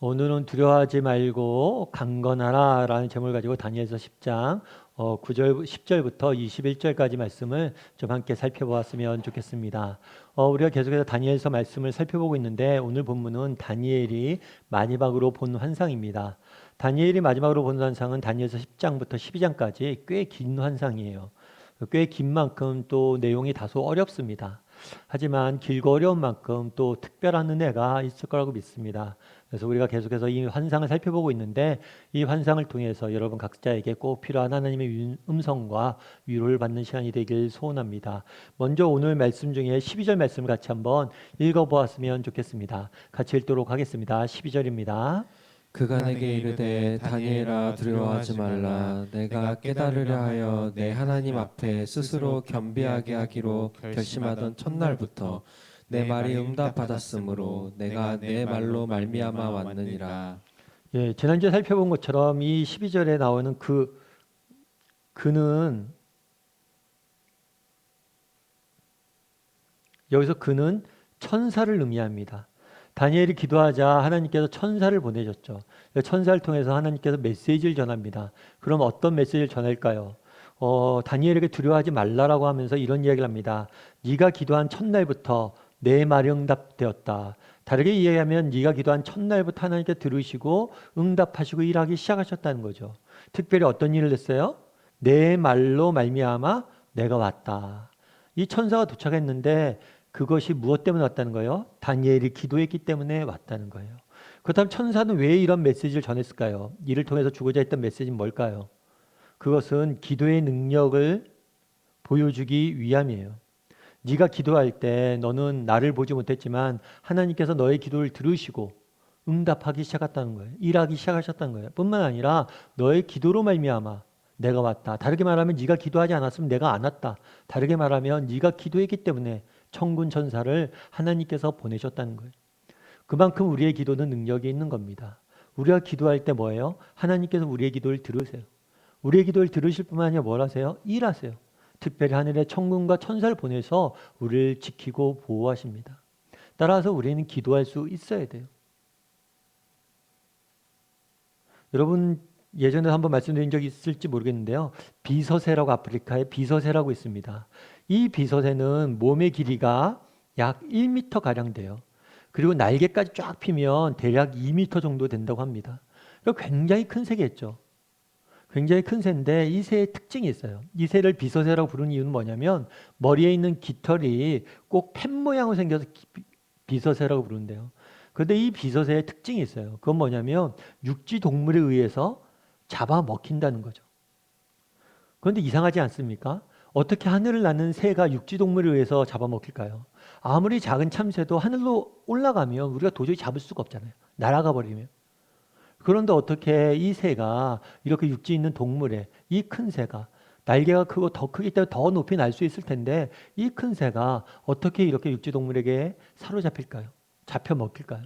오늘은 두려워하지 말고 강건하라라는 제목을 가지고 다니엘서 10장 10절부터 21절까지 말씀을 좀 함께 살펴보았으면 좋겠습니다. 우리가 계속해서 다니엘서 말씀을 살펴보고 있는데 오늘 본문은 다니엘이 마지막으로 본 환상입니다. 다니엘이 마지막으로 본 환상은 다니엘서 10장부터 12장까지 꽤 긴 환상이에요. 꽤 긴 만큼 또 내용이 다소 어렵습니다. 하지만 길고 어려운 만큼 또 특별한 은혜가 있을 거라고 믿습니다. 그래서 우리가 계속해서 이 환상을 살펴보고 있는데 이 환상을 통해서 여러분 각자에게 꼭 필요한 하나님의 음성과 위로를 받는 시간이 되길 소원합니다. 먼저 오늘 말씀 중에 12절 말씀을 같이 한번 읽어보았으면 좋겠습니다. 같이 읽도록 하겠습니다. 12절입니다. 그가 내게 이르되 다니엘아 두려워하지 말라. 내가 깨달으려 하여 내 하나님 앞에 스스로 겸비하게 하기로 결심하던 첫날부터 내 말이 응답받았으므로 내가 내 말로 말미암아 왔느니라. 예, 지난주에 살펴본 것처럼 이 12절에 나오는 그는 여기서 그는 천사를 의미합니다. 다니엘이 기도하자 하나님께서 천사를 보내셨죠. 천사를 통해서 하나님께서 메시지를 전합니다. 그럼 어떤 메시지를 전할까요? 다니엘에게 두려워하지 말라라고 하면서 이런 이야기를 합니다. 네가 기도한 첫날부터 내 말이 응답되었다. 다르게 이해하면 네가 기도한 첫날부터 하나님께 들으시고 응답하시고 일하기 시작하셨다는 거죠. 특별히 어떤 일을 했어요? 내 말로 말미암아 내가 왔다. 이 천사가 도착했는데 그것이 무엇 때문에 왔다는 거예요? 다니엘이 기도했기 때문에 왔다는 거예요. 그렇다면 천사는 왜 이런 메시지를 전했을까요? 이를 통해서 주고자 했던 메시지는 뭘까요? 그것은 기도의 능력을 보여주기 위함이에요. 네가 기도할 때 너는 나를 보지 못했지만 하나님께서 너의 기도를 들으시고 응답하기 시작했다는 거예요. 일하기 시작하셨다는 거예요. 뿐만 아니라 너의 기도로 말미암아 내가 왔다. 다르게 말하면 네가 기도하지 않았으면 내가 안 왔다. 다르게 말하면 네가 기도했기 때문에 천군 천사를 하나님께서 보내셨다는 거예요. 그만큼 우리의 기도는 능력이 있는 겁니다. 우리가 기도할 때 뭐예요? 하나님께서 우리의 기도를 들으세요. 우리의 기도를 들으실 뿐만 아니라 뭘 하세요? 일하세요. 특별히 하늘의 천군과 천사를 보내서 우리를 지키고 보호하십니다. 따라서 우리는 기도할 수 있어야 돼요. 여러분 예전에 한번 말씀드린 적이 있을지 모르겠는데요. 비서새라고 아프리카에 비서새라고 있습니다. 이 비서새는 몸의 길이가 약 1m 가량 돼요. 그리고 날개까지 쫙 피면 대략 2m 정도 된다고 합니다. 굉장히 큰 새겠죠. 굉장히 큰 새인데 이 새의 특징이 있어요. 이 새를 비서새라고 부르는 이유는 뭐냐면 머리에 있는 깃털이 꼭 펜 모양으로 생겨서 비서새라고 부르는데요. 그런데 이 비서새의 특징이 있어요. 그건 뭐냐면 육지 동물에 의해서 잡아먹힌다는 거죠. 그런데 이상하지 않습니까? 어떻게 하늘을 나는 새가 육지 동물에 의해서 잡아먹힐까요? 아무리 작은 참새도 하늘로 올라가면 우리가 도저히 잡을 수가 없잖아요. 날아가 버리면. 그런데 어떻게 이 새가 이렇게 육지에 있는 동물에 이 큰 새가 날개가 크고 더 크기 때문에 더 높이 날 수 있을 텐데 이 큰 새가 어떻게 이렇게 육지 동물에게 사로잡힐까요? 잡혀 먹힐까요?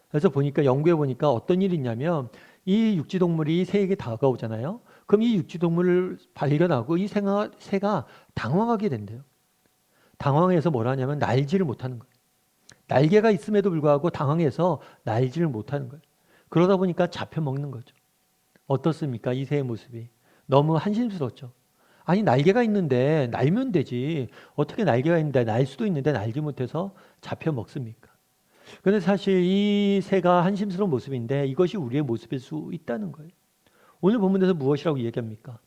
그래서 보니까 연구해 보니까 어떤 일이 있냐면 이 육지 동물이 새에게 다가오잖아요. 그럼 이 육지 동물을 발견하고 이 새가 당황하게 된대요. 당황해서 뭘 하냐면 날지를 못하는 거예요. 날개가 있음에도 불구하고 당황해서 날지를 못하는 거예요. 그러다 보니까 잡혀 먹는 거죠. 어떻습니까? 이 새의 모습이. 너무 한심스럽죠. 아니 날개가 있는데 날면 되지. 어떻게 날개가 있는데 날 수도 있는데 날지 못해서 잡혀 먹습니까? 그런데 사실 이 새가 한심스러운 모습인데 이것이 우리의 모습일 수 있다는 거예요. 오늘 본문에서 무엇이라고 얘기합니까?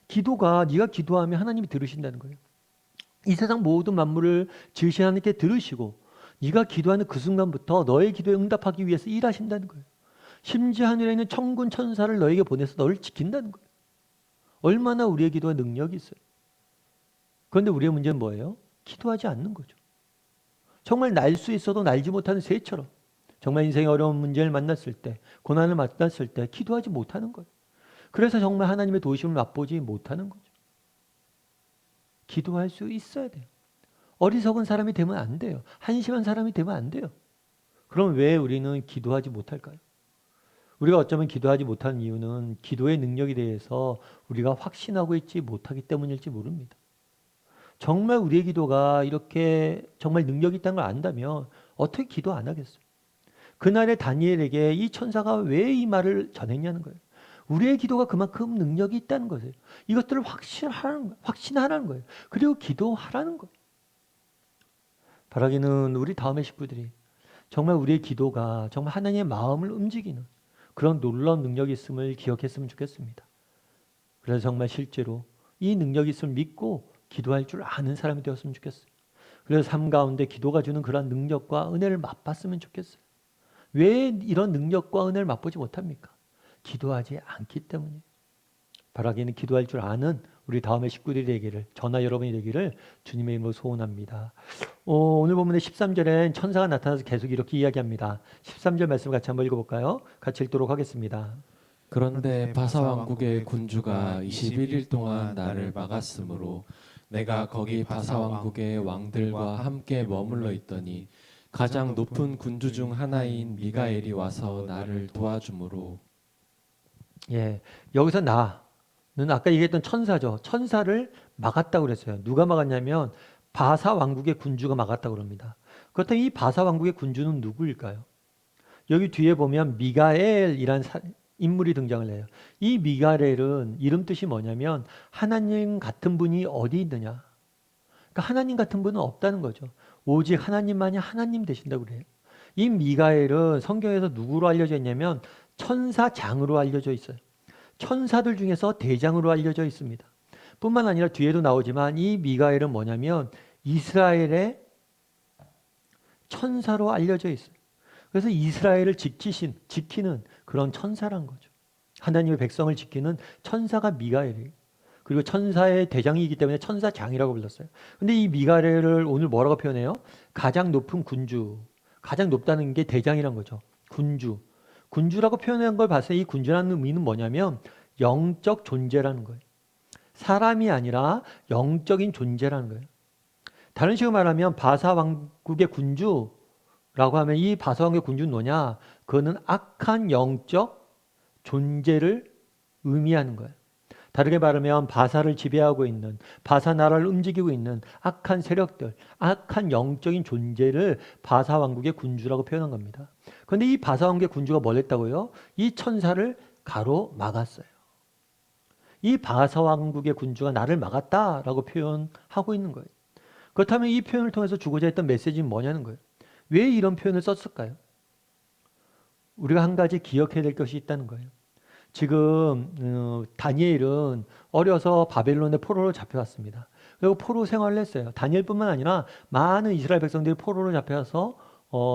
기도가 네가 기도하면 하나님이 들으신다는 거예요. 이 세상 모든 만물을 지으신 하나님께 들으시고 네가 기도하는 그 순간부터 너의 기도에 응답하기 위해서 일하신다는 거예요. 심지어 하늘에 있는 천군 천사를 너에게 보내서 너를 지킨다는 거예요. 얼마나 우리의 기도에 능력이 있어요. 그런데 우리의 문제는 뭐예요? 기도하지 않는 거죠. 정말 날 수 있어도 날지 못하는 새처럼 정말 인생의 어려운 문제를 만났을 때, 고난을 만났을 때 기도하지 못하는 거예요. 그래서 정말 하나님의 도우심을 맛보지 못하는 거죠. 기도할 수 있어야 돼요. 어리석은 사람이 되면 안 돼요. 한심한 사람이 되면 안 돼요. 그럼 왜 우리는 기도하지 못할까요? 우리가 어쩌면 기도하지 못하는 이유는 기도의 능력에 대해서 우리가 확신하고 있지 못하기 때문일지 모릅니다. 정말 우리의 기도가 이렇게 정말 능력이 있다는 걸 안다면 어떻게 기도 안 하겠어요? 그날의 다니엘에게 이 천사가 왜 이 말을 전했냐는 거예요. 우리의 기도가 그만큼 능력이 있다는 거예요. 이것들을 확신하라는 거예요. 그리고 기도하라는 거예요. 바라기는 우리 다음의 식구들이 정말 우리의 기도가 정말 하나님의 마음을 움직이는 그런 놀라운 능력이 있음을 기억했으면 좋겠습니다. 그래서 정말 실제로 이 능력이 있음을 믿고 기도할 줄 아는 사람이 되었으면 좋겠어요. 그래서 삶 가운데 기도가 주는 그런 능력과 은혜를 맛봤으면 좋겠어요. 왜 이런 능력과 은혜를 맛보지 못합니까? 기도하지 않기 때문이에요. 바라기는 기도할 줄 아는 우리 다음의 식구들이 되기를, 저나 여러분이 되기를 주님의 이름으로 소원합니다. 오늘 본문의 13절엔 천사가 나타나서 계속 이렇게 이야기합니다. 13절 말씀 같이 한번 읽어볼까요? 같이 읽도록 하겠습니다. 그런데 바사 왕국의 군주가 21일 동안 나를 막았으므로 내가 거기 바사 왕국의 왕들과 함께 머물러 있더니 가장 높은 군주 중 하나인 미가엘이 와서 나를 도와주므로. 예, 여기서 나는 아까 얘기했던 천사죠. 천사를 막았다고 그랬어요. 누가 막았냐면 바사 왕국의 군주가 막았다고 그럽니다. 그렇다면 이 바사 왕국의 군주는 누구일까요? 여기 뒤에 보면 미가엘이란 인물이 등장을 해요. 이 미가엘은 이름 뜻이 뭐냐면 하나님 같은 분이 어디 있느냐. 그러니까 하나님 같은 분은 없다는 거죠. 오직 하나님만이 하나님 되신다고 그래요. 이 미가엘은 성경에서 누구로 알려져 있냐면 천사장으로 알려져 있어요. 천사들 중에서 대장으로 알려져 있습니다. 뿐만 아니라 뒤에도 나오지만 이 미가엘은 뭐냐면 이스라엘의 천사로 알려져 있어요. 그래서 이스라엘을 지키는 그런 천사란 거죠. 하나님의 백성을 지키는 천사가 미가엘이에요. 그리고 천사의 대장이기 때문에 천사장이라고 불렀어요. 근데 이 미가엘을 오늘 뭐라고 표현해요? 가장 높은 군주. 가장 높다는 게 대장이란 거죠. 군주. 군주라고 표현한 걸 봤을 때 이 군주라는 의미는 뭐냐면 영적 존재라는 거예요. 사람이 아니라 영적인 존재라는 거예요. 다른 식으로 말하면 바사 왕국의 군주라고 하면 이 바사 왕국의 군주는 뭐냐? 그거는 악한 영적 존재를 의미하는 거예요. 다르게 말하면 바사를 지배하고 있는, 바사 나라를 움직이고 있는 악한 세력들, 악한 영적인 존재를 바사 왕국의 군주라고 표현한 겁니다. 그런데 이 바사 왕국의 군주가 뭘 했다고요? 이 천사를 가로막았어요. 이 바사 왕국의 군주가 나를 막았다라고 표현하고 있는 거예요. 그렇다면 이 표현을 통해서 주고자 했던 메시지는 뭐냐는 거예요. 왜 이런 표현을 썼을까요? 우리가 한 가지 기억해야 될 것이 있다는 거예요. 지금 다니엘은 어려서 바벨론의 포로로 잡혀왔습니다. 그리고 포로 생활을 했어요. 다니엘뿐만 아니라 많은 이스라엘 백성들이 포로로 잡혀서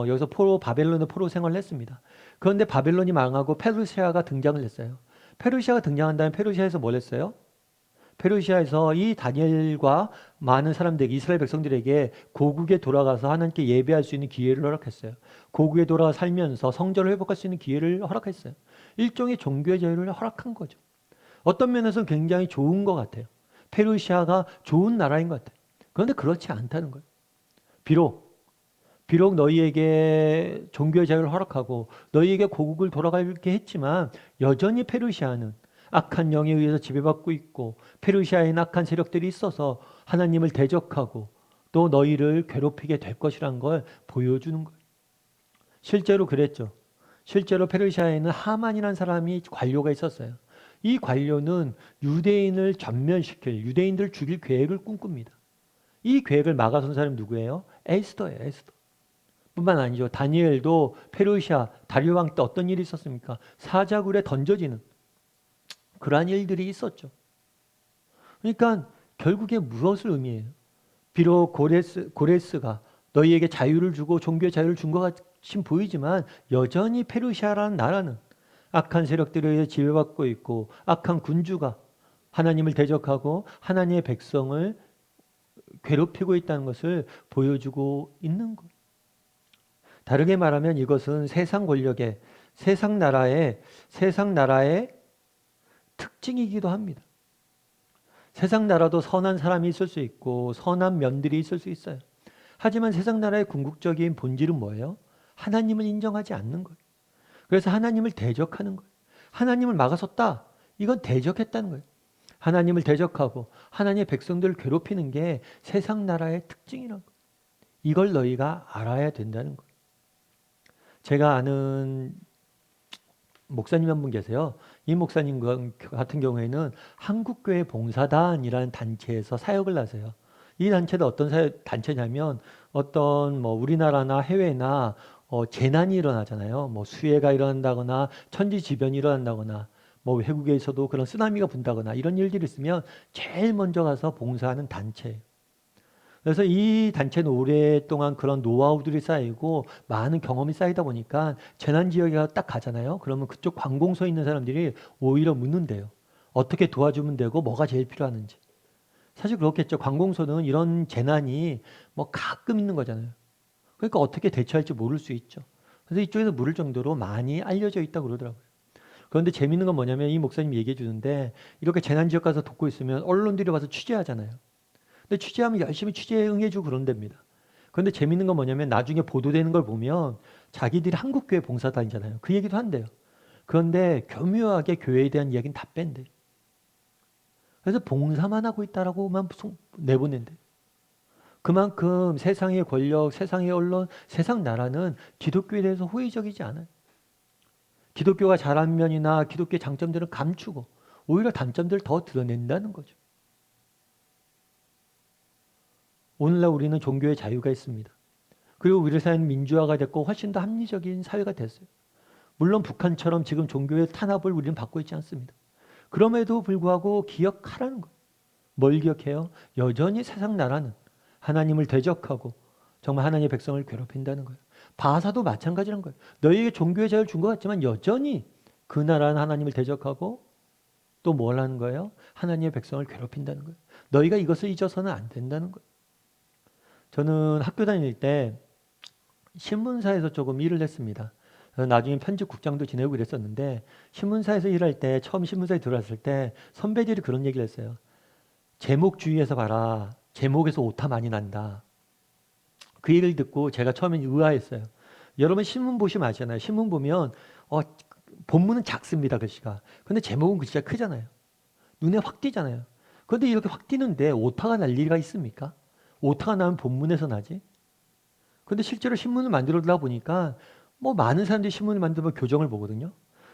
여기서 바벨론의 포로 생활을 했습니다. 그런데 바벨론이 망하고 페르시아가 등장을 했어요. 페르시아가 등장한 다음에 페르시아에서 뭘 했어요? 페르시아에서 이 다니엘과 많은 사람들에게, 이스라엘 백성들에게 고국에 돌아가서 하나님께 예배할 수 있는 기회를 허락했어요. 고국에 돌아가 살면서 성전을 회복할 수 있는 기회를 허락했어요. 일종의 종교의 자유를 허락한 거죠. 어떤 면에서는 굉장히 좋은 것 같아요. 페르시아가 좋은 나라인 것 같아요. 그런데 그렇지 않다는 거예요. 비록 너희에게 종교의 자유를 허락하고 너희에게 고국을 돌아가게 했지만 여전히 페르시아는 악한 영에 의해서 지배받고 있고 페르시아에는 악한 세력들이 있어서 하나님을 대적하고 또 너희를 괴롭히게 될 것이라는 걸 보여주는 거예요. 실제로 그랬죠. 실제로 페르시아에는 하만이라는 사람이 관료가 있었어요. 이 관료는 유대인을 전멸시킬, 유대인들을 죽일 계획을 꿈꿉니다. 이 계획을 막아선 사람이 누구예요? 에스더예요. 에스더. 뿐만 아니죠. 다니엘도 페르시아 다리오 왕 때 어떤 일이 있었습니까? 사자굴에 던져지는 그러한 일들이 있었죠. 그러니까 결국에 무엇을 의미해요? 비록 고레스가 너희에게 자유를 주고 종교의 자유를 준 것 같이 보이지만 여전히 페르시아라는 나라는 악한 세력들에 의해 지배받고 있고 악한 군주가 하나님을 대적하고 하나님의 백성을 괴롭히고 있다는 것을 보여주고 있는 거예요. 다르게 말하면 이것은 세상 권력의, 세상 나라의 특징이기도 합니다. 세상 나라도 선한 사람이 있을 수 있고 선한 면들이 있을 수 있어요. 하지만 세상 나라의 궁극적인 본질은 뭐예요? 하나님을 인정하지 않는 거예요. 그래서 하나님을 대적하는 거예요. 하나님을 막아섰다. 이건 대적했다는 거예요. 하나님을 대적하고 하나님의 백성들을 괴롭히는 게 세상 나라의 특징이라는 거예요. 이걸 너희가 알아야 된다는 거예요. 제가 아는 목사님 한 분 계세요. 이 목사님 같은 경우에는 한국교회 봉사단이라는 단체에서 사역을 하세요. 이 단체도 어떤 단체냐면 어떤 뭐 우리나라나 해외나 재난이 일어나잖아요. 뭐 수해가 일어난다거나 천지지변이 일어난다거나 뭐 외국에서도 그런 쓰나미가 분다거나 이런 일들이 있으면 제일 먼저 가서 봉사하는 단체예요. 그래서 이 단체는 오랫동안 그런 노하우들이 쌓이고 많은 경험이 쌓이다 보니까 재난 지역에 딱 가잖아요. 그러면 그쪽 관공서에 있는 사람들이 오히려 묻는데요. 어떻게 도와주면 되고 뭐가 제일 필요하는지. 사실 그렇겠죠. 관공서는 이런 재난이 뭐 가끔 있는 거잖아요. 그러니까 어떻게 대처할지 모를 수 있죠. 그래서 이쪽에서 물을 정도로 많이 알려져 있다고 그러더라고요. 그런데 재밌는 건 뭐냐면 이 목사님이 얘기해 주는데 이렇게 재난 지역 가서 돕고 있으면 언론들이 와서 취재하잖아요. 근데 취재하면 열심히 취재에 응해주고 그런답니다. 그런데 재밌는 건 뭐냐면 나중에 보도되는 걸 보면 자기들이 한국교회 봉사단이잖아요. 그 얘기도 한대요. 그런데 교묘하게 교회에 대한 이야기는 다 뺀대. 그래서 봉사만 하고 있다라고만 내보낸대. 그만큼 세상의 권력, 세상의 언론, 세상 나라는 기독교에 대해서 호의적이지 않아요. 기독교가 잘한 면이나 기독교의 장점들은 감추고 오히려 단점들을 더 드러낸다는 거죠. 오늘날 우리는 종교의 자유가 있습니다. 그리고 우리 사회는 민주화가 됐고 훨씬 더 합리적인 사회가 됐어요. 물론 북한처럼 지금 종교의 탄압을 우리는 받고 있지 않습니다. 그럼에도 불구하고 기억하라는 거예요. 뭘 기억해요? 여전히 세상 나라는 하나님을 대적하고 정말 하나님의 백성을 괴롭힌다는 거예요. 바사도 마찬가지란 거예요. 너희에게 종교의 자유를 준 것 같지만 여전히 그 나라는 하나님을 대적하고 또 뭘 하는 거예요? 하나님의 백성을 괴롭힌다는 거예요. 너희가 이것을 잊어서는 안 된다는 거예요. 저는 학교 다닐 때 신문사에서 조금 일을 했습니다. 나중에 편집국장도 지내고 그랬었는데 신문사에서 일할 때 처음 신문사에 들어왔을 때 선배들이 그런 얘기를 했어요. 제목 주의해서 봐라. 제목에서 오타 많이 난다. 그 얘기를 듣고 제가 처음엔 의아했어요. 여러분 신문 보시면 아시잖아요. 신문 보면 본문은 작습니다. 글씨가. 근데 제목은 글씨가 크잖아요. 눈에 확 띄잖아요. 그런데 이렇게 확 띄는데 오타가 날 리가 있습니까? 오타가 나면 본문에서 나지. 근데 실제로 신문을 만들어다 보니까 뭐 많은 사람들이 신문을 만들면 교정을 보거든요.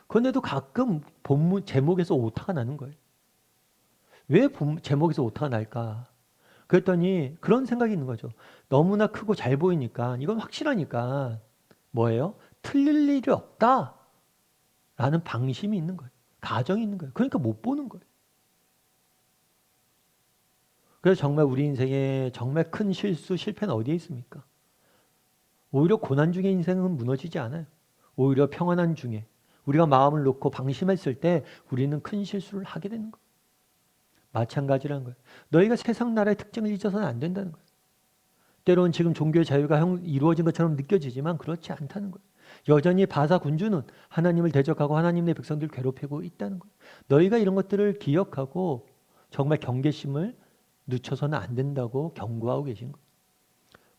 그런데도 가끔 본문 제목에서 오타가 나는 거예요. 왜 제목에서 오타가 날까? 그랬더니 그런 생각이 있는 거죠. 너무나 크고 잘 보이니까 이건 확실하니까 뭐예요? 틀릴 일이 없다라는 방심이 있는 거예요. 가정이 있는 거예요. 그러니까 못 보는 거예요. 그래서 정말 우리 인생에 정말 큰 실수, 실패는 어디에 있습니까? 오히려 고난 중에 인생은 무너지지 않아요. 오히려 평안한 중에 우리가 마음을 놓고 방심했을 때 우리는 큰 실수를 하게 되는 거예요. 마찬가지라는 거예요. 너희가 세상 나라의 특징을 잊어서는 안 된다는 거예요. 때로는 지금 종교의 자유가 이루어진 것처럼 느껴지지만 그렇지 않다는 거예요. 여전히 바사 군주는 하나님을 대적하고 하나님의 백성들을 괴롭히고 있다는 거예요. 너희가 이런 것들을 기억하고 정말 경계심을 늦춰서는 안 된다고 경고하고 계신 거예요.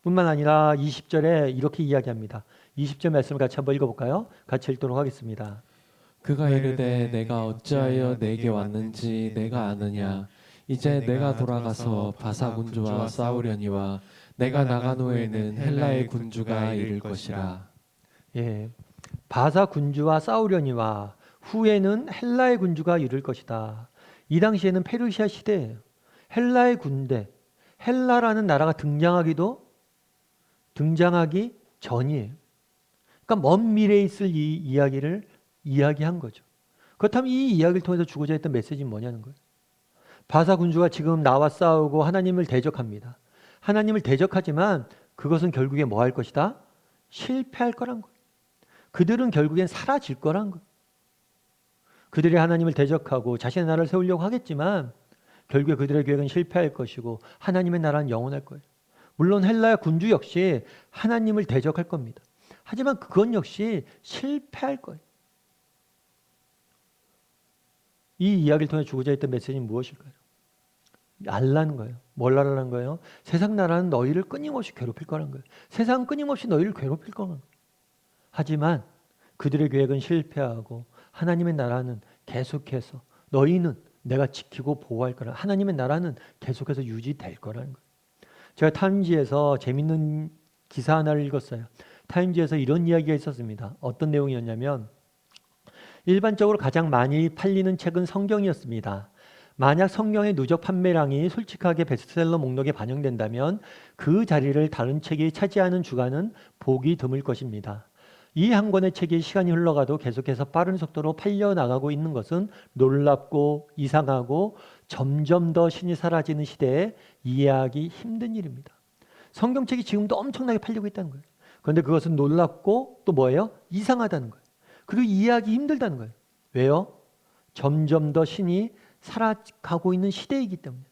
뿐만 아니라 20절에 이렇게 이야기합니다. 20절 말씀을 같이 한번 읽어볼까요? 같이 읽도록 하겠습니다. 그가 이르되 내가 어찌하여 내게 왔는지 내가 아느냐. 이제 내가 돌아가서 바사 군주와 싸우려니와 내가 나간 후에는 헬라의 군주가 이를 것이라. 예, 바사 군주와 싸우려니와 후에는 헬라의 군주가 이를 것이다. 이 당시에는 페르시아 시대예요. 헬라의 군대, 헬라라는 나라가 등장하기 전이에요. 그러니까 먼 미래에 있을 이 이야기를 이야기한 거죠. 그렇다면 이 이야기를 통해서 주고자 했던 메시지는 뭐냐는 거예요. 바사 군주가 지금 나와 싸우고 하나님을 대적합니다. 하나님을 대적하지만 그것은 결국에 뭐 할 것이다? 실패할 거란 거예요. 그들은 결국엔 사라질 거란 거예요. 그들이 하나님을 대적하고 자신의 나라를 세우려고 하겠지만 결국에 그들의 계획은 실패할 것이고 하나님의 나라는 영원할 거예요. 물론 헬라 군주 역시 하나님을 대적할 겁니다. 하지만 그건 역시 실패할 거예요. 이 이야기를 통해 주고자 했던 메시지는 무엇일까요? 알라는 거예요. 뭘 알라는 거예요? 세상 나라는 너희를 끊임없이 괴롭힐 거라는 거예요. 세상은 끊임없이 너희를 괴롭힐 거라는 거예요. 하지만 그들의 계획은 실패하고 하나님의 나라는 계속해서 너희는 내가 지키고 보호할 거라. 하나님의 나라는 계속해서 유지될 거라는 거예요. 제가 타임지에서 재밌는 기사 하나를 읽었어요. 타임즈에서 이런 이야기가 있었습니다. 어떤 내용이었냐면 일반적으로 가장 많이 팔리는 책은 성경이었습니다. 만약 성경의 누적 판매량이 솔직하게 베스트셀러 목록에 반영된다면 그 자리를 다른 책이 차지하는 주간은 보기 드물 것입니다. 이 한 권의 책이 시간이 흘러가도 계속해서 빠른 속도로 팔려 나가고 있는 것은 놀랍고 이상하고 점점 더 신이 사라지는 시대에 이해하기 힘든 일입니다. 성경책이 지금도 엄청나게 팔리고 있다는 거예요. 그런데 그것은 놀랍고 또 뭐예요? 이상하다는 거예요. 그리고 이해하기 힘들다는 거예요. 왜요? 점점 더 신이 살아가고 있는 시대이기 때문에.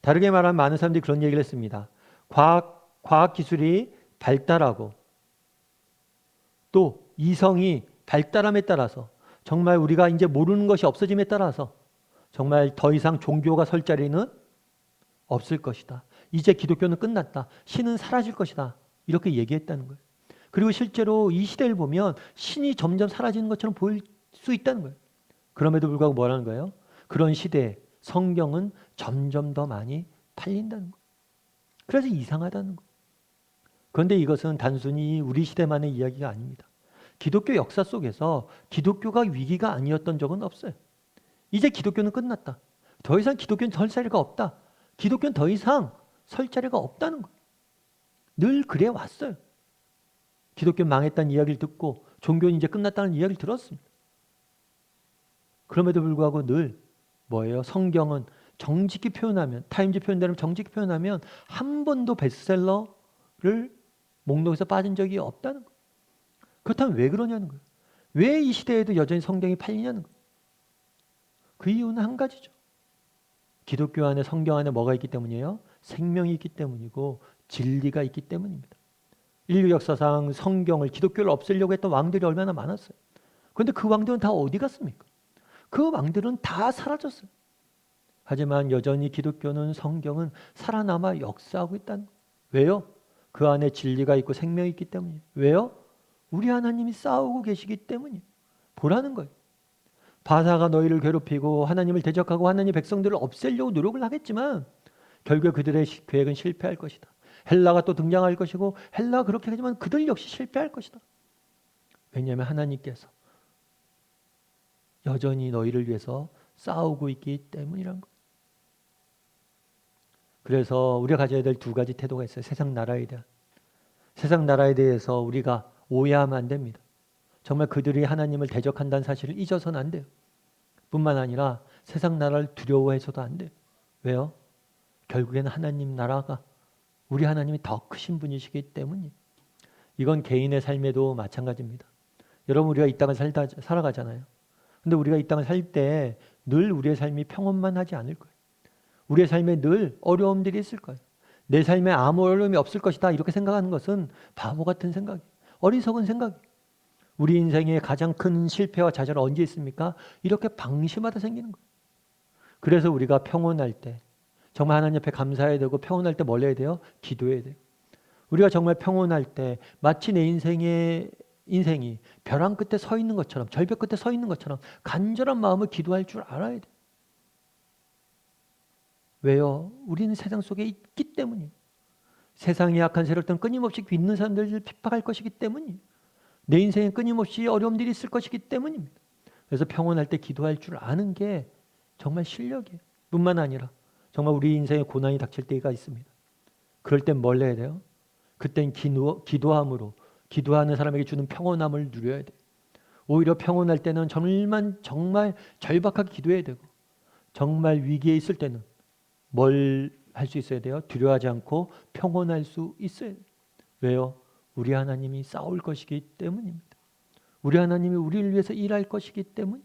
다르게 말하면 많은 사람들이 그런 얘기를 했습니다. 과학 기술이 발달하고 또 이성이 발달함에 따라서 정말 우리가 이제 모르는 것이 없어짐에 따라서 정말 더 이상 종교가 설 자리는 없을 것이다. 이제 기독교는 끝났다. 신은 사라질 것이다. 이렇게 얘기했다는 거예요. 그리고 실제로 이 시대를 보면 신이 점점 사라지는 것처럼 보일 수 있다는 거예요. 그럼에도 불구하고 뭐라는 거예요? 그런 시대에 성경은 점점 더 많이 팔린다는 거예요. 그래서 이상하다는 거예요. 그런데 이것은 단순히 우리 시대만의 이야기가 아닙니다. 기독교 역사 속에서 기독교가 위기가 아니었던 적은 없어요. 이제 기독교는 끝났다. 더 이상 기독교는 설 자리가 없다. 기독교는 더 이상 설 자리가 없다는 거예요. 늘 그래 왔어요. 기독교 망했다는 이야기를 듣고 종교는 이제 끝났다는 이야기를 들었습니다. 그럼에도 불구하고 늘 뭐예요? 성경은 정직히 표현하면, 타임즈 표현대로 정직히 표현하면 한 번도 베스트셀러를 목록에서 빠진 적이 없다는 거예요. 그렇다면 왜 그러냐는 거예요. 왜 이 시대에도 여전히 성경이 팔리냐는 거예요. 그 이유는 한 가지죠. 기독교 안에, 성경 안에 뭐가 있기 때문이에요? 생명이 있기 때문이고 진리가 있기 때문입니다. 인류 역사상 성경을, 기독교를 없애려고 했던 왕들이 얼마나 많았어요. 그런데 그 왕들은 다 어디 갔습니까? 그 왕들은 다 사라졌어요. 하지만 여전히 기독교는, 성경은 살아남아 역사하고 있다는 거예요. 왜요? 그 안에 진리가 있고 생명이 있기 때문이에요. 왜요? 우리 하나님이 싸우고 계시기 때문이에요. 보라는 거예요. 바사가 너희를 괴롭히고 하나님을 대적하고 하나님의 백성들을 없애려고 노력을 하겠지만 결국 그들의 계획은 실패할 것이다. 헬라가 또 등장할 것이고 헬라가 그렇게 하지만 그들 역시 실패할 것이다. 왜냐하면 하나님께서 여전히 너희를 위해서 싸우고 있기 때문이란 거예요. 그래서 우리가 가져야 될 두 가지 태도가 있어요. 세상 나라에 대한. 세상 나라에 대해서 우리가 오해하면 안 됩니다. 정말 그들이 하나님을 대적한다는 사실을 잊어서는 안 돼요. 뿐만 아니라 세상 나라를 두려워해서도 안 돼요. 왜요? 결국에는 하나님 나라가, 우리 하나님이 더 크신 분이시기 때문이에요. 이건 개인의 삶에도 마찬가지입니다. 여러분, 우리가 이 땅을 살아가잖아요. 근데 우리가 이 땅을 살 때 늘 우리의 삶이 평온만 하지 않을 거예요. 우리의 삶에 늘 어려움들이 있을 거예요. 내 삶에 아무 어려움이 없을 것이다 이렇게 생각하는 것은 바보 같은 생각이에요. 어리석은 생각이에요. 우리 인생의 가장 큰 실패와 좌절은 언제 있습니까? 이렇게 방심하다 생기는 거예요. 그래서 우리가 평온할 때 정말 하나님 앞에 감사해야 되고, 평온할 때 뭘 해야 돼요? 기도해야 돼요. 우리가 정말 평온할 때 마치 내 인생이 벼랑 끝에 서 있는 것처럼, 절벽 끝에 서 있는 것처럼 간절한 마음을 기도할 줄 알아야 돼요. 왜요? 우리는 세상 속에 있기 때문이에요. 세상의 약한 세력들은 끊임없이 믿는 사람들을 핍박할 것이기 때문이에요. 내 인생에 끊임없이 어려움들이 있을 것이기 때문입니다. 그래서 평온할 때 기도할 줄 아는 게 정말 실력이에요. 뿐만 아니라 정말 우리 인생에 고난이 닥칠 때가 있습니다. 그럴 땐 뭘 해야 돼요? 그땐 기도함으로, 기도하는 사람에게 주는 평온함을 누려야 돼요. 오히려 평온할 때는 정말 절박하게 기도해야 되고, 정말 위기에 있을 때는 뭘 할 수 있어야 돼요? 두려워하지 않고 평온할 수 있어야 돼요. 왜요? 우리 하나님이 싸울 것이기 때문입니다. 우리 하나님이 우리를 위해서 일할 것이기 때문.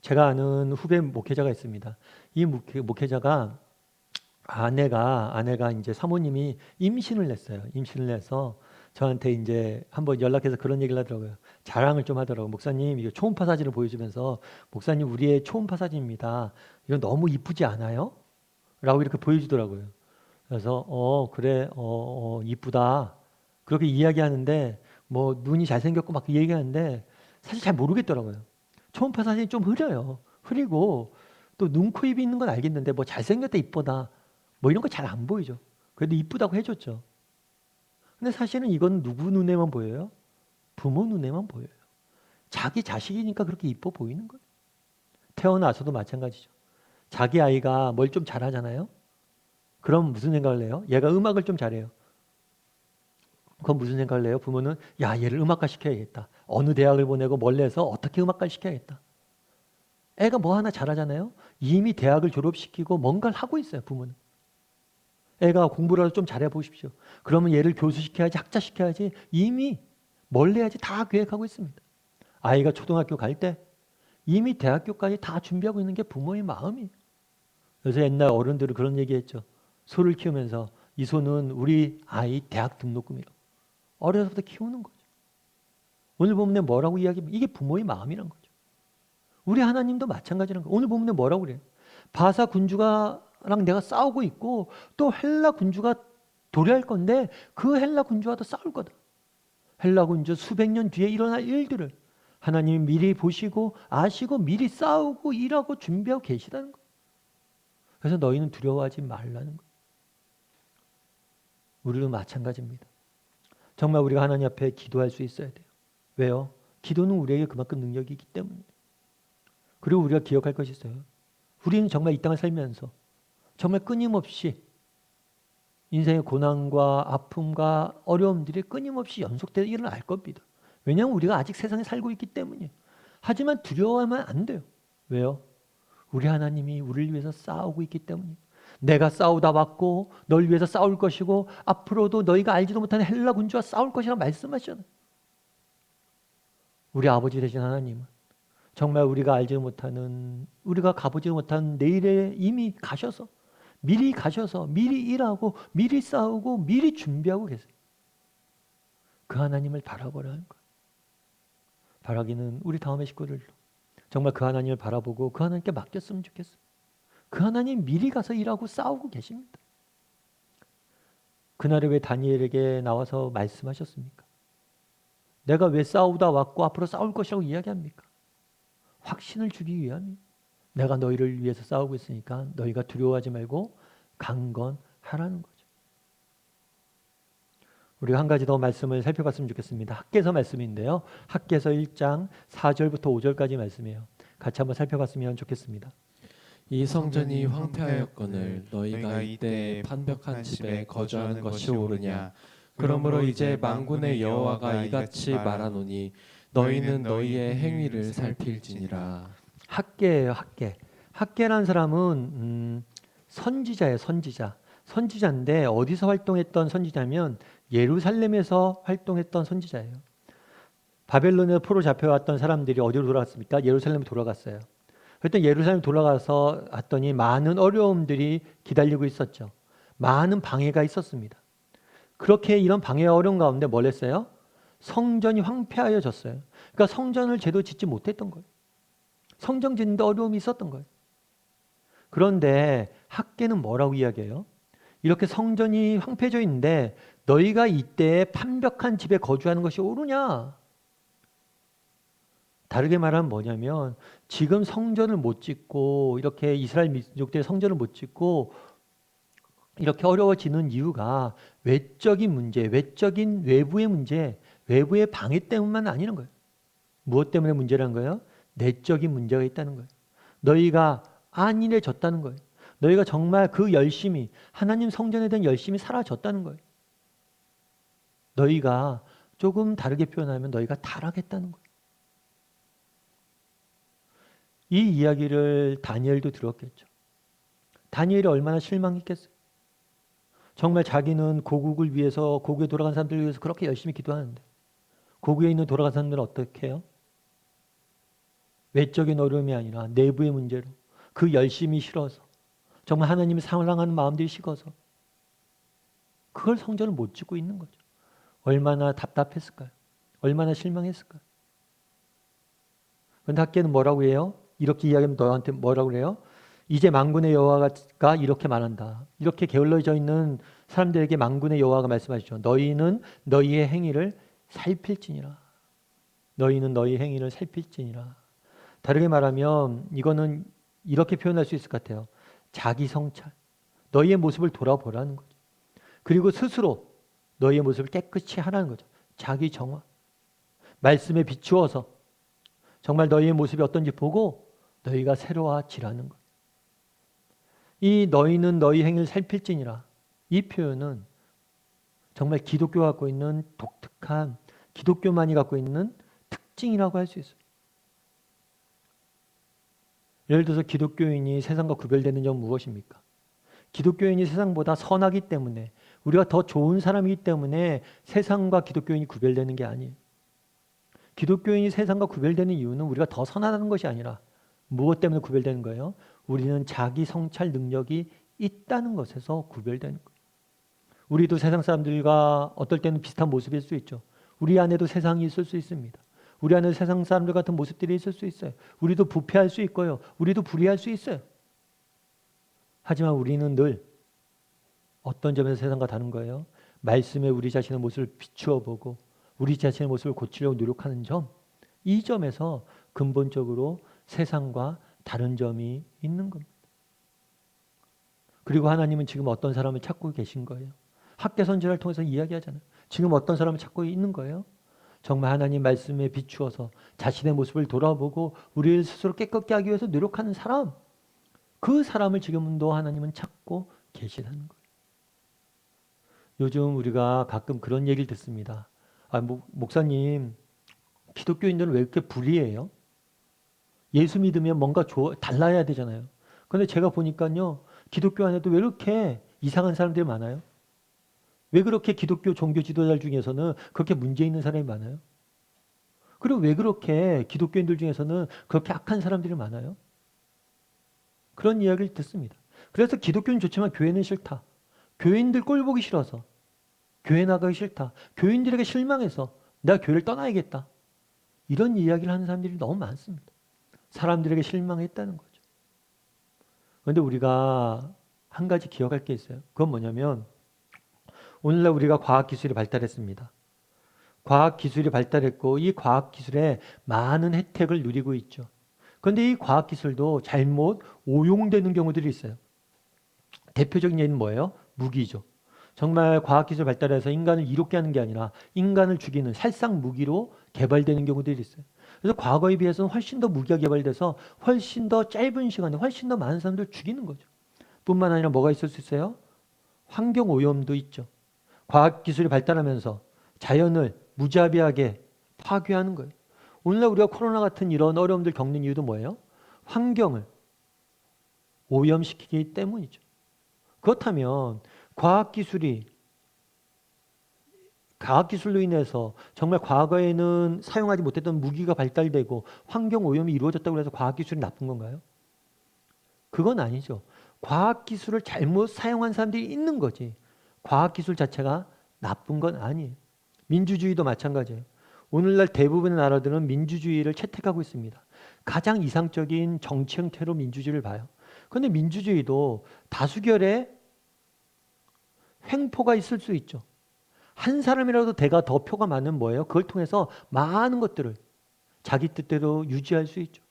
제가 아는 후배 목회자가 있습니다. 이 목회자가 아내가 이제 사모님이 임신을 냈어요. 임신을 내서 저한테 이제 한번 연락해서 그런 얘기를 하더라고요. 자랑을 좀 하더라고요. 목사님, 이거 초음파 사진을 보여주면서, 목사님, 우리의 초음파 사진입니다. 이거 너무 이쁘지 않아요? 라고 이렇게 보여주더라고요. 그래서 그래, 이쁘다. 그렇게 이야기하는데, 뭐 눈이 잘생겼고 막 얘기하는데 사실 잘 모르겠더라고요. 초음파 사진이 좀 흐려요. 흐리고 또 눈, 코, 입이 있는 건 알겠는데 뭐 잘생겼다, 이쁘다 뭐 이런 거 잘 안 보이죠. 그래도 이쁘다고 해줬죠. 근데 사실은 이건 누구 눈에만 보여요? 부모 눈에만 보여요. 자기 자식이니까 그렇게 이뻐 보이는 거예요. 태어나서도 마찬가지죠. 자기 아이가 뭘 좀 잘하잖아요. 그럼 무슨 생각을 해요? 얘가 음악을 좀 잘해요. 그건 무슨 생각을 해요? 부모는 야, 얘를 음악가 시켜야겠다. 어느 대학을 보내고 뭘 내서 어떻게 음악가를 시켜야겠다. 애가 뭐 하나 잘하잖아요. 이미 대학을 졸업시키고 뭔가를 하고 있어요. 부모는. 애가 공부라도 좀 잘해 보십시오. 그러면 얘를 교수시켜야지, 학자시켜야지. 이미 뭘 해야지 다 계획하고 있습니다. 아이가 초등학교 갈 때 이미 대학교까지 다 준비하고 있는 게 부모의 마음이에요. 그래서 옛날 어른들은 그런 얘기했죠. 소를 키우면서 이 소는 우리 아이 대학 등록금이라고. 어려서부터 키우는 거죠. 오늘 본문에 뭐라고 이야기하면 이게 부모의 마음이란 거죠. 우리 하나님도 마찬가지란 거예요. 오늘 본문에 뭐라고 그래요? 바사 군주가랑 내가 싸우고 있고 또 헬라 군주가 도래할 건데 그 헬라 군주와도 싸울 거다. 헬라 군주 수백 년 뒤에 일어날 일들을 하나님이 미리 보시고 아시고 미리 싸우고 일하고 준비하고 계시다는 거예요. 그래서 너희는 두려워하지 말라는 거예요. 우리도 마찬가지입니다. 정말 우리가 하나님 앞에 기도할 수 있어야 돼요. 왜요? 기도는 우리에게 그만큼 능력이 있기 때문이에요. 그리고 우리가 기억할 것이 있어요. 우리는 정말 이 땅을 살면서 정말 끊임없이 인생의 고난과 아픔과 어려움들이 끊임없이 연속되어 일어날 겁니다. 왜냐하면 우리가 아직 세상에 살고 있기 때문이에요. 하지만 두려워하면 안 돼요. 왜요? 우리 하나님이 우리를 위해서 싸우고 있기 때문이에요. 내가 싸우다 왔고 널 위해서 싸울 것이고 앞으로도 너희가 알지도 못하는 헬라 군주와 싸울 것이라고 말씀하셨잖아요. 우리 아버지 되신 하나님은 정말 우리가 알지 못하는 우리가 가보지 못한 내일에 이미 가셔서 미리 가셔서 미리 일하고 미리 싸우고 미리 준비하고 계세요. 그 하나님을 바라보라는 거예요. 바라기는 우리 다음의 식구들도 정말 그 하나님을 바라보고 그 하나님께 맡겼으면 좋겠어요. 그 하나님 미리 가서 일하고 싸우고 계십니다. 그날에 왜 다니엘에게 나와서 말씀하셨습니까? 내가 왜 싸우다 왔고 앞으로 싸울 것이라고 이야기합니까? 확신을 주기 위함이에요. 내가 너희를 위해서 싸우고 있으니까 너희가 두려워하지 말고 강건하라는 거죠. 우리가 한 가지 더 말씀을 살펴봤으면 좋겠습니다. 학개서 말씀인데요. 학개서 1장 4절부터 5절까지 말씀이에요. 같이 한번 살펴봤으면 좋겠습니다. 이 성전이 황폐하였거늘 너희가 이때 판벽한 집에 거주하는 것이 옳으냐. 그러므로 이제 만군의 여호와가 이같이 말하노니 너희는 너희의 행위를 살필지니라. 학개예요. 학개. 학개라는 사람은 선지자예요. 선지자인데 어디서 활동했던 선지자면 예루살렘에서 활동했던 선지자예요. 바벨론에 포로 잡혀왔던 사람들이 어디로 돌아갔습니까? 예루살렘에 돌아갔어요. 그랬더니 예루살렘 돌아가서 왔더니 많은 어려움들이 기다리고 있었죠. 많은 방해가 있었습니다. 그렇게 이런 방해와 어려움 가운데 뭘 했어요? 성전이 황폐하여졌어요. 그러니까 성전을 제대로 짓지 못했던 거예요. 성전 짓는데 어려움이 있었던 거예요. 그런데 학개는 뭐라고 이야기해요? 이렇게 성전이 황폐해져 있는데 너희가 이때 판벽한 집에 거주하는 것이 옳으냐? 다르게 말하면 뭐냐면 지금 성전을 못 짓고 이렇게 이스라엘 민족들이 성전을 못 짓고 이렇게 어려워지는 이유가 외적인 문제, 외적인 외부의 문제, 외부의 방해 때문만 아니는 거예요. 무엇 때문에 문제라는 거예요? 내적인 문제가 있다는 거예요. 너희가 안일해졌다는 거예요. 너희가 정말 그 열심이 하나님 성전에 대한 열심이 사라졌다는 거예요. 너희가 조금 다르게 표현하면 너희가 타락했다는 거예요. 이 이야기를 다니엘도 들었겠죠. 다니엘이 얼마나 실망했겠어요. 정말 자기는 고국을 위해서 고국에 돌아간 사람들을 위해서 그렇게 열심히 기도하는데 고국에 있는 돌아간 사람들은 어떻게 해요? 외적인 어려움이 아니라 내부의 문제로 그 열심이 싫어서 정말 하나님을 사랑하는 마음들이 식어서 그걸 성전을 못 짓고 있는 거죠. 얼마나 답답했을까요? 얼마나 실망했을까요? 그런데 학개는 뭐라고 해요? 이렇게 이야기하면 너한테 뭐라고 그래요? 이제 만군의 여호와가 이렇게 말한다. 이렇게 게을러져 있는 사람들에게 만군의 여호와가 말씀하시죠. 너희는 너희의 행위를 살필지니라. 너희는 너희 행위를 살필지니라. 다르게 말하면 이거는 이렇게 표현할 수 있을 것 같아요. 자기 성찰. 너희의 모습을 돌아보라는 거죠. 그리고 스스로 너희의 모습을 깨끗이 하라는 거죠. 자기 정화. 말씀에 비추어서 정말 너희의 모습이 어떤지 보고 너희가 새로워지라는 것. 이 너희는 너희 행위를 살필지니라. 이 표현은 정말 기독교가 갖고 있는 독특한, 기독교만이 갖고 있는 특징이라고 할 수 있어요. 예를 들어서 기독교인이 세상과 구별되는 점은 무엇입니까? 기독교인이 세상보다 선하기 때문에, 우리가 더 좋은 사람이기 때문에 세상과 기독교인이 구별되는 게 아니에요. 기독교인이 세상과 구별되는 이유는 우리가 더 선하다는 것이 아니라 무엇 때문에 구별되는 거예요? 우리는 자기 성찰 능력이 있다는 것에서 구별되는 거예요. 우리도 세상 사람들과 어떨 때는 비슷한 모습일 수 있죠. 우리 안에도 세상이 있을 수 있습니다. 우리 안에 세상 사람들 같은 모습들이 있을 수 있어요. 우리도 부패할 수 있고요. 우리도 불의할 수 있어요. 하지만 우리는 늘 어떤 점에서 세상과 다른 거예요? 말씀에 우리 자신의 모습을 비추어 보고 우리 자신의 모습을 고치려고 노력하는 점, 이 점에서 근본적으로 세상과 다른 점이 있는 겁니다. 그리고 하나님은 지금 어떤 사람을 찾고 계신 거예요? 학개선지를 통해서 이야기하잖아요. 지금 어떤 사람을 찾고 있는 거예요? 정말 하나님 말씀에 비추어서 자신의 모습을 돌아보고 우리를 스스로 깨끗게 하기 위해서 노력하는 사람, 그 사람을 지금도 하나님은 찾고 계시다는 거예요. 요즘 우리가 가끔 그런 얘기를 듣습니다. 목사님, 기독교인들은 왜 이렇게 불의해요? 예수 믿으면 뭔가 달라야 되잖아요. 그런데 제가 보니까요, 기독교 안에도 왜 이렇게 이상한 사람들이 많아요? 왜 그렇게 기독교 종교 지도자 중에서는 그렇게 문제 있는 사람이 많아요? 그리고 왜 그렇게 기독교인들 중에서는 그렇게 악한 사람들이 많아요? 그런 이야기를 듣습니다. 그래서 기독교는 좋지만 교회는 싫다. 교인들 꼴 보기 싫어서, 교회 나가기 싫다. 교인들에게 실망해서 내가 교회를 떠나야겠다. 이런 이야기를 하는 사람들이 너무 많습니다. 사람들에게 실망했다는 거죠. 그런데 우리가 한 가지 기억할 게 있어요. 그건 뭐냐면 오늘날 우리가 과학기술이 발달했습니다. 과학기술이 발달했고 이 과학기술에 많은 혜택을 누리고 있죠. 그런데 이 과학기술도 잘못 오용되는 경우들이 있어요. 대표적인 예는 뭐예요? 무기죠. 정말 과학기술 발달해서 인간을 이롭게 하는 게 아니라 인간을 죽이는 살상 무기로 개발되는 경우들이 있어요. 그래서 과거에 비해서는 훨씬 더 무기가 개발돼서 훨씬 더 짧은 시간에 훨씬 더 많은 사람들을 죽이는 거죠. 뿐만 아니라 뭐가 있을 수 있어요? 환경 오염도 있죠. 과학기술이 발달하면서 자연을 무자비하게 파괴하는 거예요. 오늘날 우리가 코로나 같은 이런 어려움들 겪는 이유도 뭐예요? 환경을 오염시키기 때문이죠. 그렇다면 과학기술로 인해서 정말 과거에는 사용하지 못했던 무기가 발달되고 환경 오염이 이루어졌다고 해서 과학기술이 나쁜 건가요? 그건 아니죠. 과학기술을 잘못 사용한 사람들이 있는 거지. 과학기술 자체가 나쁜 건 아니에요. 민주주의도 마찬가지예요. 오늘날 대부분의 나라들은 민주주의를 채택하고 있습니다. 가장 이상적인 정치 형태로 민주주의를 봐요. 그런데 민주주의도 다수결의 횡포가 있을 수 있죠. 한 사람이라도 대가 더 표가 많으면 뭐예요? 그걸 통해서 많은 것들을 자기 뜻대로 유지할 수 있죠.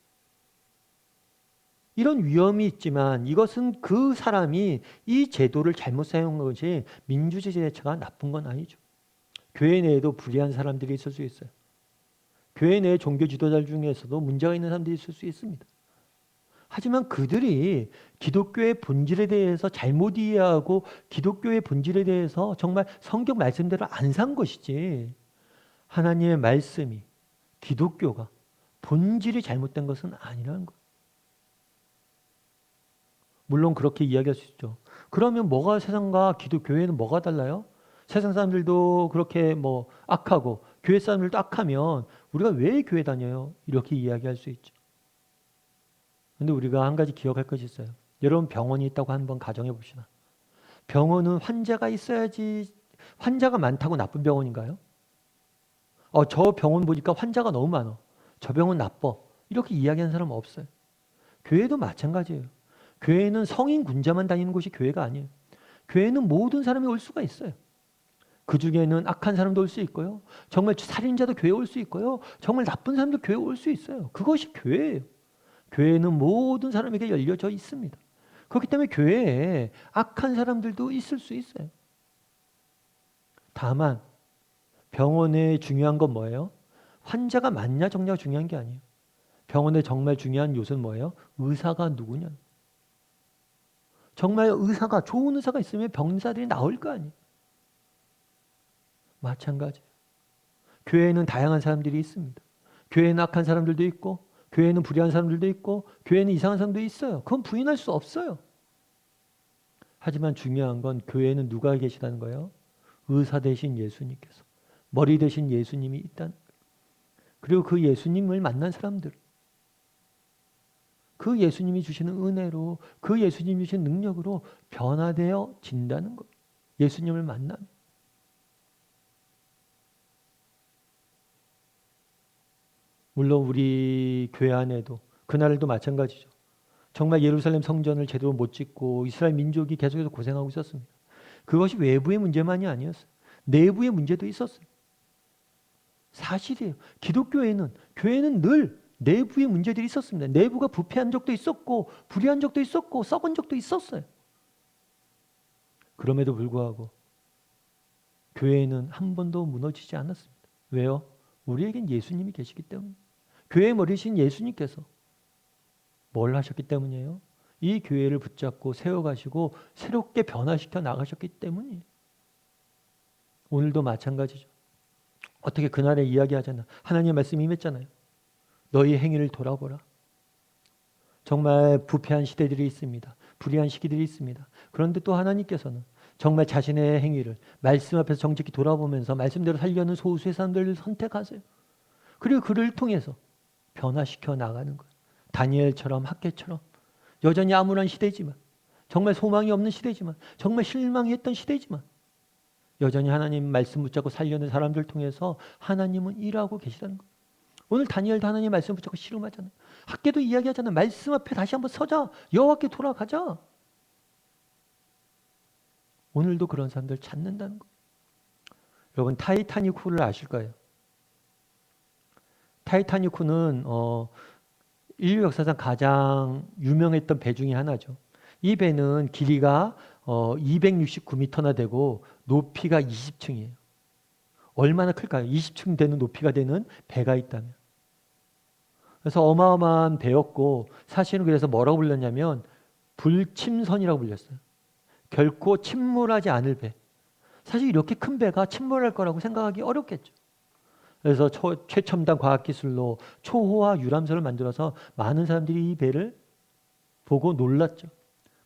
이런 위험이 있지만 이것은 그 사람이 이 제도를 잘못 사용한 것이 민주주의 자체가 나쁜 건 아니죠. 교회 내에도 불의한 사람들이 있을 수 있어요. 교회 내 종교 지도자 중에서도 문제가 있는 사람들이 있을 수 있습니다. 하지만 그들이 기독교의 본질에 대해서 잘못 이해하고 기독교의 본질에 대해서 정말 성경 말씀대로 안 산 것이지, 하나님의 말씀이, 기독교가 본질이 잘못된 것은 아니라는 거예요. 물론 그렇게 이야기할 수 있죠. 그러면 뭐가 세상과 기독교회는 뭐가 달라요? 세상 사람들도 그렇게 악하고 교회 사람들도 악하면 우리가 왜 교회 다녀요? 이렇게 이야기할 수 있죠. 근데 우리가 한 가지 기억할 것이 있어요. 여러분, 병원이 있다고 한번 가정해 봅시다. 병원은 환자가 있어야지, 환자가 많다고 나쁜 병원인가요? 저 병원 보니까 환자가 너무 많아, 저 병원 나빠, 이렇게 이야기하는 사람은 없어요. 교회도 마찬가지예요. 교회는 성인 군자만 다니는 곳이 교회가 아니에요. 교회는 모든 사람이 올 수가 있어요. 그 중에는 악한 사람도 올 수 있고요. 정말 살인자도 교회에 올 수 있고요. 정말 나쁜 사람도 교회에 올 수 있어요. 그것이 교회예요. 교회는 모든 사람에게 열려져 있습니다. 그렇기 때문에 교회에 악한 사람들도 있을 수 있어요. 다만 병원에 중요한 건 뭐예요? 환자가 맞냐 적냐가 중요한 게 아니에요. 병원에 정말 중요한 요소는 뭐예요? 의사가 누구냐. 정말 의사가 좋은 의사가 있으면 병사들이 나올 거 아니에요. 마찬가지예요. 교회에는 다양한 사람들이 있습니다. 교회에는 악한 사람들도 있고 교회에는 불의한 사람들도 있고 교회에는 이상한 사람도 있어요. 그건 부인할 수 없어요. 하지만 중요한 건 교회에는 누가 계시다는 거예요? 의사 되신 예수님께서. 머리 되신 예수님이 있다는 거예요. 그리고 그 예수님을 만난 사람들. 그 예수님이 주시는 은혜로 그 예수님이 주신 능력으로 변화되어 진다는 거예요. 예수님을 만나면. 물론 우리 교회 안에도 그날도 마찬가지죠. 정말 예루살렘 성전을 제대로 못 짓고 이스라엘 민족이 계속해서 고생하고 있었습니다. 그것이 외부의 문제만이 아니었어요. 내부의 문제도 있었어요. 사실이에요. 교회는 늘 내부의 문제들이 있었습니다. 내부가 부패한 적도 있었고 불의한 적도 있었고 썩은 적도 있었어요. 그럼에도 불구하고 교회는 한 번도 무너지지 않았습니다. 왜요? 우리에겐 예수님이 계시기 때문에. 교회의 머리신 예수님께서 뭘 하셨기 때문이에요? 이 교회를 붙잡고 세워가시고 새롭게 변화시켜 나가셨기 때문이에요. 오늘도 마찬가지죠. 어떻게 그날에 이야기하잖아. 하나님의 말씀이 임했잖아요. 너희 행위를 돌아보라. 정말 부패한 시대들이 있습니다. 불의한 시기들이 있습니다. 그런데 또 하나님께서는 정말 자신의 행위를 말씀 앞에서 정직히 돌아보면서 말씀대로 살려는 소수의 사람들을 선택하세요. 그리고 그를 통해서 변화시켜 나가는 거예요. 다니엘처럼 학개처럼 여전히 암울한 시대지만 정말 소망이 없는 시대지만 정말 실망했던 시대지만 여전히 하나님 말씀 붙잡고 살려는 사람들 통해서 하나님은 일하고 계시다는 거예요. 오늘 다니엘도 하나님 말씀 붙잡고 씨름하잖아요. 학개도 이야기하잖아요. 말씀 앞에 다시 한번 서자. 여호와께 돌아가자. 오늘도 그런 사람들 찾는다는 거예요. 여러분 타이타닉 호를 아실 거예요. 타이타닉 호는 인류 역사상 가장 유명했던 배 중에 하나죠. 이 배는 길이가 269m나 되고 높이가 20층이에요. 얼마나 클까요? 20층 되는 높이가 되는 배가 있다면. 그래서 어마어마한 배였고 사실은 그래서 뭐라고 불렸냐면 불침선이라고 불렸어요. 결코 침몰하지 않을 배. 사실 이렇게 큰 배가 침몰할 거라고 생각하기 어렵겠죠. 그래서 최첨단 과학기술로 초호화 유람선을 만들어서 많은 사람들이 이 배를 보고 놀랐죠.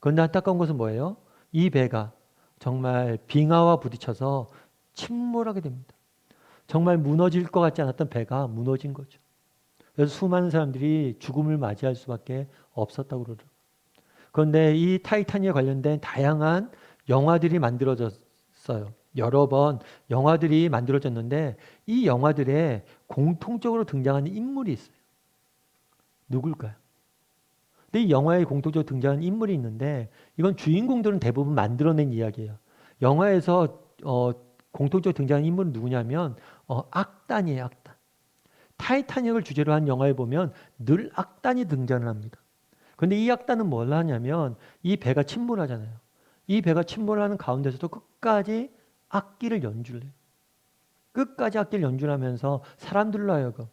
그런데 안타까운 것은 뭐예요? 이 배가 정말 빙하와 부딪혀서 침몰하게 됩니다. 정말 무너질 것 같지 않았던 배가 무너진 거죠. 그래서 수많은 사람들이 죽음을 맞이할 수밖에 없었다고 그러더라고요. 그런데 이 타이타닉에 관련된 다양한 영화들이 만들어졌어요. 여러 번 영화들이 만들어졌는데 이 영화들에 공통적으로 등장하는 인물이 있어요. 누굴까요? 근데 이 영화에 공통적으로 등장하는 인물이 있는데 이건 주인공들은 대부분 만들어낸 이야기예요. 영화에서 공통적으로 등장하는 인물은 누구냐면 악단이에요. 악단. 타이타닉을 주제로 한 영화에 보면 늘 악단이 등장을 합니다. 그런데 이 악단은 뭘 하냐면 이 배가 침몰하잖아요. 이 배가 침몰하는 가운데서도 끝까지 악기를 연주를 해요. 끝까지 악기를 연주하면서 사람들로 하여금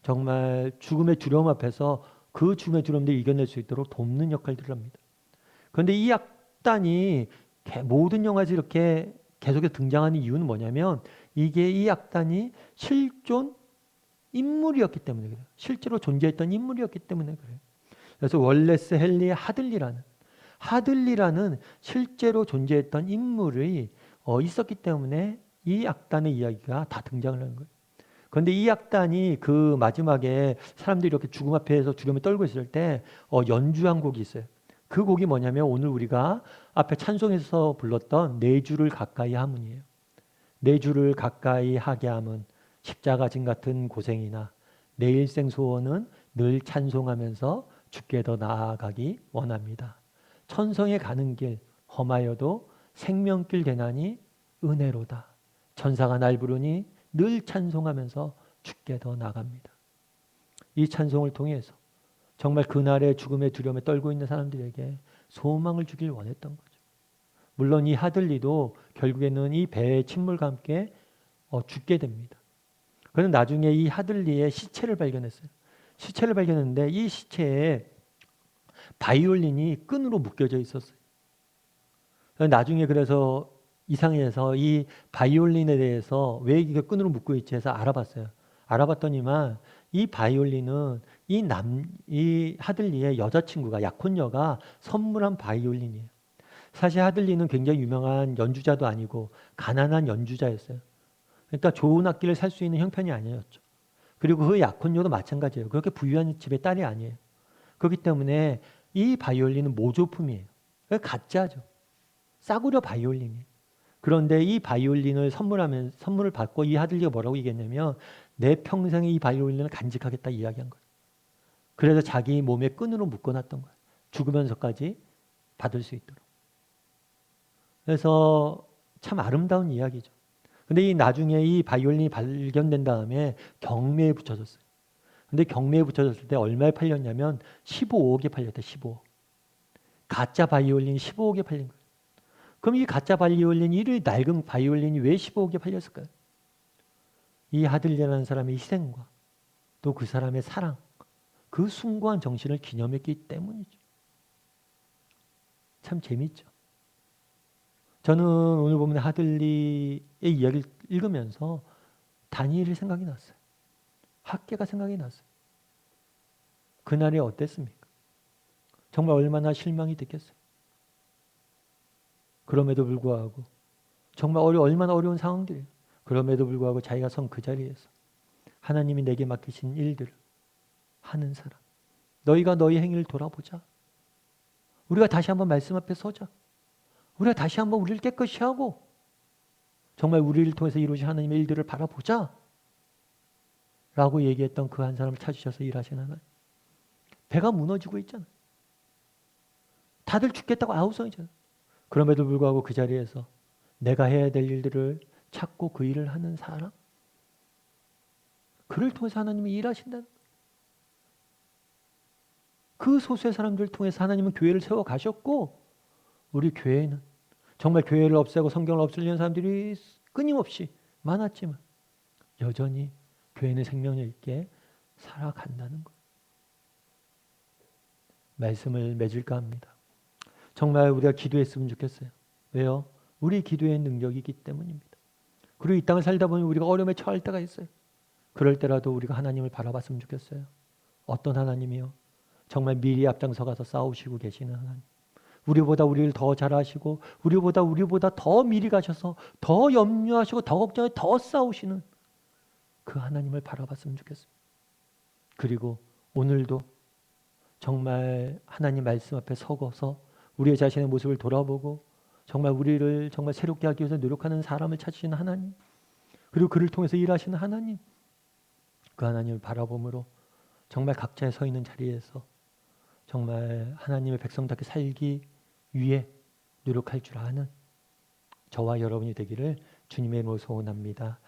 정말 죽음의 두려움 앞에서 그 죽음의 두려움을 이겨낼 수 있도록 돕는 역할들을 합니다. 그런데 이 악단이 모든 영화에서 이렇게 계속해서 등장하는 이유는 뭐냐면 이게 이 악단이 실존 인물이었기 때문에 그래요. 실제로 존재했던 인물이었기 때문에 그래요. 그래서 월레스 헨리 하들리라는 실제로 존재했던 인물이 있었기 때문에 이 악단의 이야기가 다 등장을 하는 거예요. 그런데 이 악단이 그 마지막에 사람들이 이렇게 죽음 앞에서 두려움에 떨고 있을 때 연주한 곡이 있어요. 그 곡이 뭐냐면 오늘 우리가 앞에 찬송에서 불렀던 내 주를 가까이 함은이에요. 내 주를 가까이 하게 함은 십자가 진 같은 고생이나 내 일생 소원은 늘 찬송하면서 주께 더 나아가기 원합니다. 천성에 가는 길 험하여도 생명길 되나니 은혜로다. 천사가 날 부르니 늘 찬송하면서 주께 더 나갑니다. 이 찬송을 통해서 정말 그날의 죽음의 두려움에 떨고 있는 사람들에게 소망을 주길 원했던 거죠. 물론 이 하들리도 결국에는 이 배의 침몰과 함께 죽게 됩니다. 그런데 나중에 이 하들리의 시체를 발견했어요. 시체를 발견했는데 이 시체에 바이올린이 끈으로 묶여져 있었어요. 나중에 그래서 이상해서 이 바이올린에 대해서 왜 이게 끈으로 묶여 있지 해서 알아봤어요. 알아봤더니만 이 바이올린은 이 하들리의 여자친구가 약혼녀가 선물한 바이올린이에요. 사실 하들리는 굉장히 유명한 연주자도 아니고 가난한 연주자였어요. 그러니까 좋은 악기를 살 수 있는 형편이 아니었죠. 그리고 그 약혼녀도 마찬가지예요. 그렇게 부유한 집의 딸이 아니에요. 그렇기 때문에 이 바이올린은 모조품이에요. 가짜죠. 싸구려 바이올린이에요. 그런데 이 바이올린을 선물을 받고 이 하들리가 뭐라고 얘기했냐면 내 평생에 이 바이올린을 간직하겠다 이야기한 거예요. 그래서 자기 몸에 끈으로 묶어놨던 거예요. 죽으면서까지 받을 수 있도록. 그래서 참 아름다운 이야기죠. 근데 이 나중에 이 바이올린이 발견된 다음에 경매에 붙여졌어요. 근데 경매에 붙여졌을 때 얼마에 팔렸냐면 15억에 팔렸대. 15억. 가짜 바이올린이 15억에 팔린 거예요. 그럼 이 가짜 바이올린, 이 낡은 바이올린이 왜 15억에 팔렸을까요? 이 하들리라는 사람의 희생과 또 그 사람의 사랑, 그 숭고한 정신을 기념했기 때문이죠. 참 재밌죠. 저는 오늘 보면 하들리의 이야기를 읽으면서 다니엘이 생각이 났어요. 학계가 생각이 났어요. 그날이 어땠습니까? 정말 얼마나 실망이 됐겠어요. 그럼에도 불구하고 정말 얼마나 어려운 상황들이에요. 그럼에도 불구하고 자기가 선 그 자리에서 하나님이 내게 맡기신 일들을 하는 사람. 너희가 너희 행위를 돌아보자. 우리가 다시 한번 말씀 앞에 서자. 우리가 다시 한번 우리를 깨끗이 하고 정말 우리를 통해서 이루어진 하나님의 일들을 바라보자. 라고 얘기했던 그 한 사람을 찾으셔서 일하시는 하나님. 배가 무너지고 있잖아요. 다들 죽겠다고 아우성이잖아요. 그럼에도 불구하고 그 자리에서 내가 해야 될 일들을 찾고 그 일을 하는 사람. 그를 통해서 하나님이 일하신다는 거예요. 그 소수의 사람들을 통해서 하나님은 교회를 세워 가셨고 우리 교회는 정말 교회를 없애고 성경을 없애려는 사람들이 끊임없이 많았지만 여전히 교회는 생명력 있게 살아간다는 거예요. 말씀을 맺을까 합니다. 정말 우리가 기도했으면 좋겠어요. 왜요? 우리 기도의 능력이 있기 때문입니다. 그리고 이 땅을 살다 보면 우리가 어려움에 처할 때가 있어요. 그럴 때라도 우리가 하나님을 바라봤으면 좋겠어요. 어떤 하나님이요? 정말 미리 앞장서 가서 싸우시고 계시는 하나님. 우리보다 우리를 더 잘 아시고 우리보다 더 미리 가셔서 더 염려하시고 더 걱정해 더 싸우시는 그 하나님을 바라봤으면 좋겠습니다. 그리고 오늘도 정말 하나님 말씀 앞에 서고서 우리의 자신의 모습을 돌아보고 정말 우리를 정말 새롭게 하기 위해서 노력하는 사람을 찾으시는 하나님, 그리고 그를 통해서 일하시는 하나님, 그 하나님을 바라봄으로 정말 각자의 서 있는 자리에서 정말 하나님의 백성답게 살기 위해 노력할 줄 아는 저와 여러분이 되기를 주님의 이름으로 소원합니다.